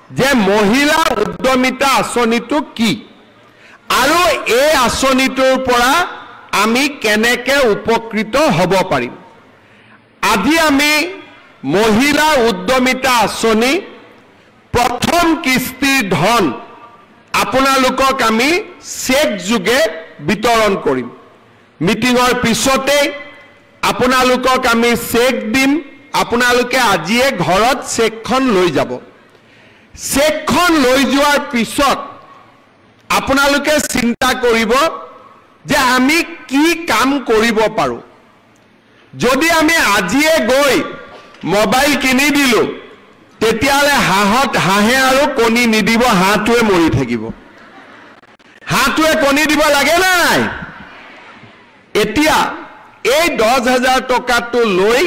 যে মহিলা উদ্যমিতা আঁচনিটো কি আৰু এই আঁচনিটোৰ পৰা আমি কেনেকৈ উপকৃত হ'ব পাৰিম। আজি আমি মহিলা উদ্যমিতা আঁচনি প্ৰথম কিস্তিৰ ধন আপোনালোকক আমি চেক যোগে বিতৰণ কৰিম। মিটিঙৰ পিছতে আপোনালোকক আমি চেক দিম, আপোনালোকে আজিয়ে ঘৰত চেকখন লৈ যাব। চেকখন লৈ যোৱাৰ পিছত আপোনালোকে চিন্তা কৰিব যে আমি কি কাম কৰিব পাৰোঁ। যদি আমি আজিয়ে গৈ মোবাইল কিনি দিলো তেতিয়াহ'লে হাঁহে আৰু কণী নিদিব, হাঁহটোৱে মৰি থাকিব। হাঁহটোৱে কণী দিব লাগে না নাই? এতিয়া এই 10,000 টকাটো লৈ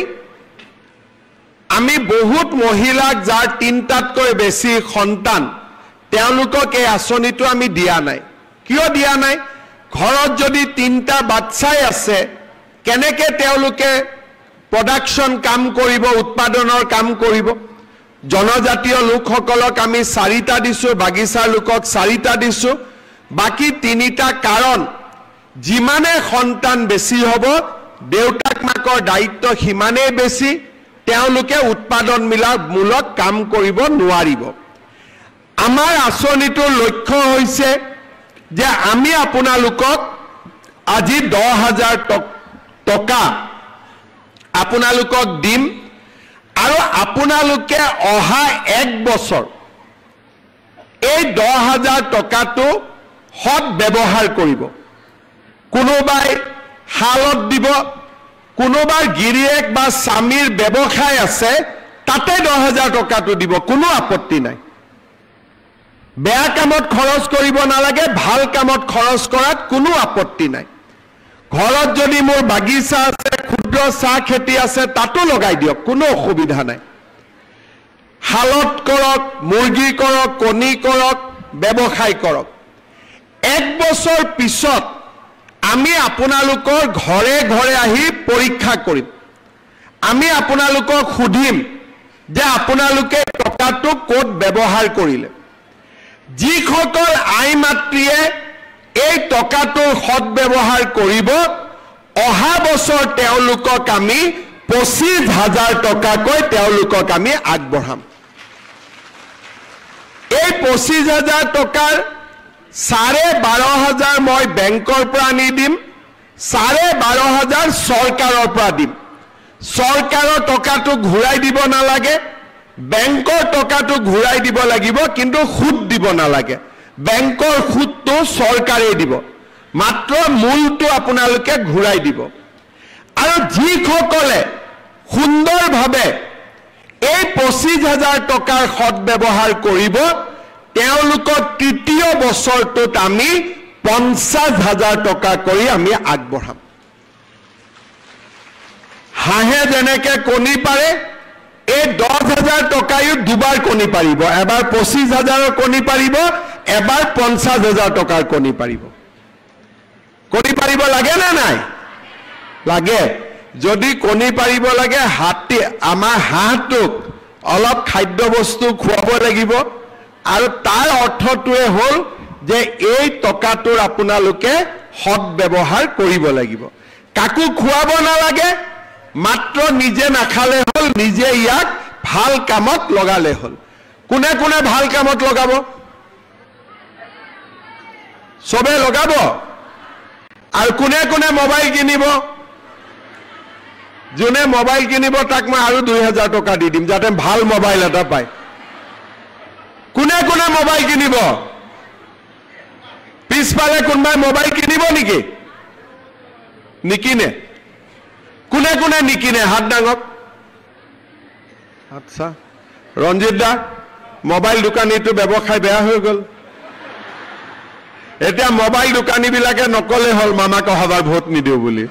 আমি বহুত মহিলাক যাৰ 3টাতকৈ বেছি সন্তান তেওঁলোকক এই আঁচনিটো আমি দিয়া নাই। কিয় দিয়া নাই? ঘৰত যদি 3টা বাচ্চাই আছে কেনেকে তেওঁলোকে প্ৰডাকশ্যন কাম কৰিব, উৎপাদনৰ কাম কৰিব। জনজাতীয় লোকসকলক আমি 4টা দিছোঁ, বাগিচাৰ লোকক 4টা দিছোঁ। বাকী 3টা কাৰণ যিমানে সন্তান বেছি হ'ব দেউতাক মাকৰ দায়িত্ব সিমানেই বেছি, তেওঁলোকে উৎপাদনমূলক কাম কৰিব নোৱাৰিব। আমাৰ আঁচনিটোৰ লক্ষ্য হৈছে যে আমি আপোনালোকক আজি 10,000 টকা আপোনালোকক দিম আৰু আপোনালোকে অহা 1 বছৰ এই 10,000 টকাটো সৎ ব্যৱহাৰ কৰিব। কোনোবাই হালত দিব, কোনোবাৰ গিৰিয়েক বা স্বামীৰ ব্যৱসায় আছে তাতে 10,000 টকাটো দিব, কোনো আপত্তি নাই। বেয়া কামত খৰচ কৰিব নালাগে, ভাল কামত খৰচ কৰাত কোনো আপত্তি নাই। ঘৰত যদি মোৰ বাগিচা আছে, ক্ষুদ্ৰ চাহ খেতি আছে তাতো লগাই দিয়ক, কোনো অসুবিধা নাই। হালত কৰক, মুৰ্গী কৰক, কণী কৰক, ব্যৱসায় কৰক। 1 বছৰ পিছত আমি আপোনালোকৰ ঘৰে ঘৰে আহি পৰীক্ষা কৰিম। আমি আপোনালোকক সুধিম যে আপোনালোকে টকাটো ক'ত ব্যৱহাৰ কৰিলে। যিসকল আই মাতৃয়ে এই টকাটোৰ সৎ ব্যৱহাৰ কৰিব অহা বছৰ তেওঁলোকক আমি 25,000 টকাকৈ তেওঁলোকক আমি আগবঢ়াম। এই 25,000 টকাৰ 12,500 মই বেংকৰ পৰা আনি দিম, 12,500 চৰকাৰৰ পৰা দিম। চৰকাৰৰ টকাটো ঘূৰাই দিব নালাগে, বেংকৰ টকাটো ঘূৰাই দিব লাগিব, কিন্তু সুদ দিব নালাগে। বেংকৰ সুদটো চৰকাৰে দিব, মাত্ৰ মূলটো আপোনালোকে ঘূৰাই দিব। আৰু যিসকলে সুন্দৰভাৱে এই 25,000 টকাৰ সৎ ব্যৱহাৰ কৰিব তেওঁলোকক তৃতীয় বছৰটোত আমি 50,000 টকা কৰি আমি আগবঢ়াম। হাঁহে যেনেকে কণী পাৰে এই 10,000 টকায়ো দুবাৰ কণী পাৰিব, এবাৰ 25,000 কণী পাৰিব, এবাৰ 50,000 টকাৰ কণী পাৰিব। কণী পাৰিব লাগে না নাই? লাগে। যদি কণী পাৰিব লাগে আমাৰ হাঁহটোক অলপ খাদ্য বস্তু খুৱাব লাগিব। আৰু তাৰ অৰ্থটোৱে হ'ল যে এই টকাটোৰ আপোনালোকে সৎ ব্যৱহাৰ কৰিব লাগিব। কাকো খুৱাব নালাগে, মাত্ৰ নিজে নাখালে হ'ল, নিজে ইয়াক ভাল কামত লগালে হ'ল। কোনে কোনে ভাল কামত লগাব? চবে লগাব। আৰু কোনে কোনে মোবাইল কিনিব? যোনে মোবাইল কিনিব তাক মই আৰু 2,000 টকা দি দিম যাতে ভাল মোবাইল এটা পায়। কোনে কোনে মোবাইল কিনিব? পিছফালে কোনোবাই মোবাইল কিনিব নেকি? নিকিনে। কোনে কোনে নিকিনে? হাত ডাঙক। আচ্ছা, ৰঞ্জিত দা, মোবাইল দোকানীটো ব্যৱসায় বেয়া হৈ গ'ল। এতিয়া মোবাইল দোকানীবিলাকে নকলে হ'ল মামাক অহাবাৰ ভোট নিদিওঁ বুলি।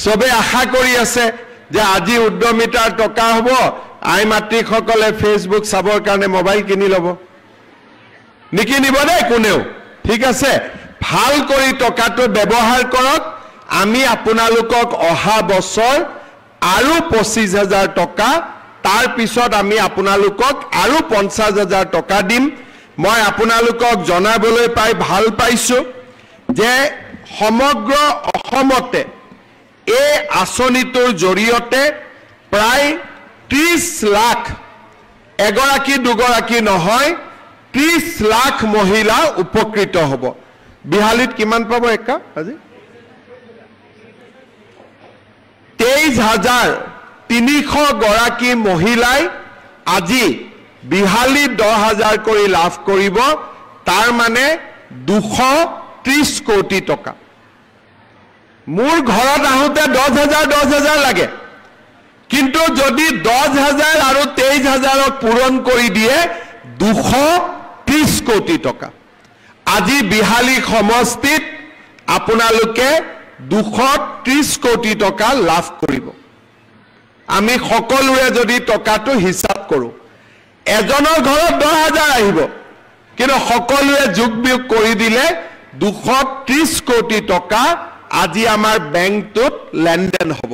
চবে আশা কৰি আছে যে আজি উদ্যমিতাৰ টকা হ'ব, আই মাতৃসকলে ফেচবুক চাবৰ কাৰণে মোবাইল কিনি ল'ব। নিকিনিব দেই কোনেও, ঠিক আছে? ভাল কৰি টকাটো ব্যৱহাৰ কৰক। আমি আপোনালোকক অহা বছৰ আৰু 25,000 টকা তাৰ পিছত আমি আপোনালোকক আৰু 50,000 টকা দিম মই আপোনালোকক জনাবলৈ পাই ভাল পাইছো যে সমগ্ৰ অসমতে এই আঁচনিটোৰ জৰিয়তে প্ৰায় 30 লাখ এগৰাকী দুগৰাকী নহয় 30 লাখ মহিলা উপকৃত হ'ব বিহালীত কিমান পাব একা আজি 23,300 গৰাকী মহিলাই আজি বিহালী 10,000 কৰি লাভ কৰিব তাৰ মানে 230 কোটি টকা মোৰ ঘৰত আহোতে 10,000 লাগে কিন্তু যদি 10,000 আৰু 23,000 পূৰণ কৰি দিয়ে 230 কোটি টকা আজি বিহালী সমষ্টিত আপোনালোকে 230 কোটি টকা লাভ কৰিব আমি সকলোৰে যদি টকাটো হিসাব কৰো এজনৰ ঘৰত 10,000 আহিব কিন্তু সকলোৱে যোগ বিয়োগ কৰি দিলে 230 কোটি টকা আজি আমাৰ বেংকটোত লেনদেন হ'ব